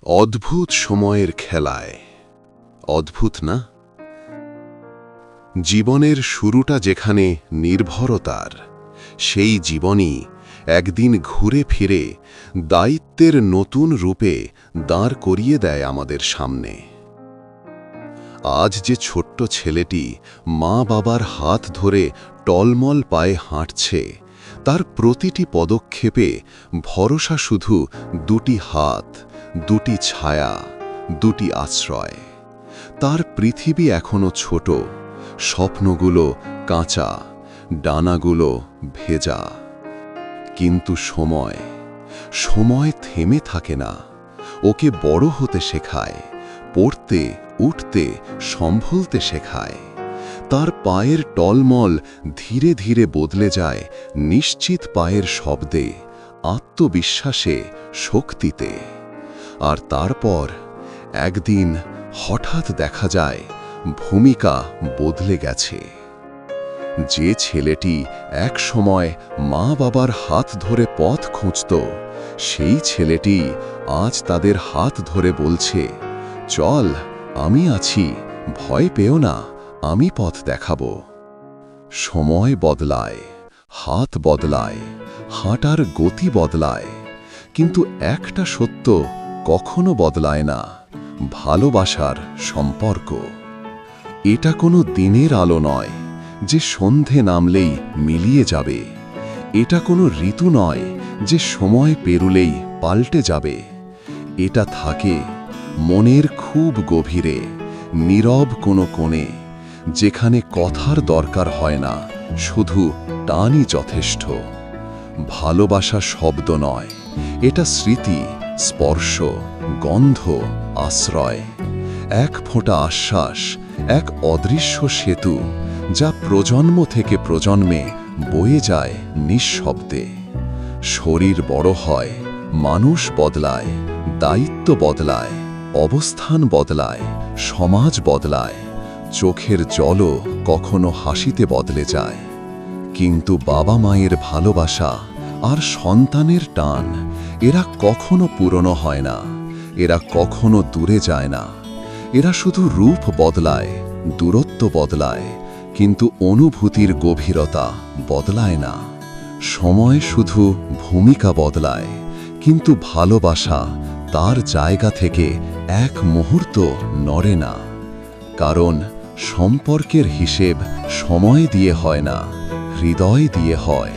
অদ্ভুত সময়ের খেলায়। অদ্ভুত না? জীবনের শুরুটা যেখানে নির্ভরতার, সেই জীবনই একদিন ঘুরে ফিরে দায়িত্বের নতুন রূপে দাঁড় করিয়ে দেয় আমাদের সামনে। আজ যে ছোট্ট ছেলেটি মা বাবার হাত ধরে টলমল পায়ে হাঁটছে, তার প্রতিটি পদক্ষেপে ভরসা শুধু দুটি হাত, দুটি ছায়া, দুটি আশ্রয়। তার পৃথিবী এখনো ছোট, স্বপ্নগুলো কাঁচা, ডানাগুলো ভেজা। কিন্তু সময় থেমে থাকে না। ওকে বড় হতে শেখায়, পড়তে, উঠতে, সম্ভলতে শেখায়। তার পায়ের টলমল ধীরে ধীরে বদলে যায় নিশ্চিত পায়ের শব্দে, আত্মবিশ্বাসে, শক্তিতে। আর তারপর একদিন হঠাৎ দেখা যায় ভূমিকা বদলে গেছে। যে ছেলেটি এক সময় মা বাবার হাত ধরে পথ খুঁজত, সেই ছেলেটি আজ তাদের হাত ধরে বলছে, চল, আমি আছি, ভয় পেও না, আমি পথ দেখাবো। সময় বদলায়, হাত বদলায়, হাঁটার গতি বদলায়, কিন্তু একটা সত্য কখনো বদলায় না: ভালোবাসার সম্পর্ক। এটা কোনো দিনের আলো নয় যে সন্ধে নামলেই মিলিয়ে যাবে। এটা কোনো ঋতু নয় যে সময় পেরুলেই পাল্টে যাবে। এটা থাকে মনের খুব গভীরে, নীরব কোনো কোণে, যেখানে কথার দরকার হয় না, শুধু টানই যথেষ্ট। ভালোবাসা শব্দ নয়, এটা স্মৃতি, স্পর্শ, গন্ধ, আশ্রয়। এক ফোঁটা আশ্বাস, এক অদৃশ্য সেতু, যা প্রজন্ম থেকে প্রজন্মে বয়ে যায় নিঃশব্দে। শরীর বড় হয়, মানুষ বদলায়, দায়িত্ব বদলায়, অবস্থান বদলায়, সমাজ বদলায়, চোখের জলও কখনো হাসিতে বদলে যায়। কিন্তু বাবা মায়ের ভালোবাসা আর সন্তানের টান, এরা কখনো পুরনো হয় না, এরা কখনো দূরে যায় না। এরা শুধু রূপ বদলায়, দূরত্ব বদলায়, কিন্তু অনুভূতির গভীরতা বদলায় না। সময় শুধু ভূমিকা বদলায়, কিন্তু ভালোবাসা তার জায়গা থেকে এক মুহূর্ত নড়ে না। কারণ সম্পর্কের হিসেব সময় দিয়ে হয় না, হৃদয় দিয়ে হয়।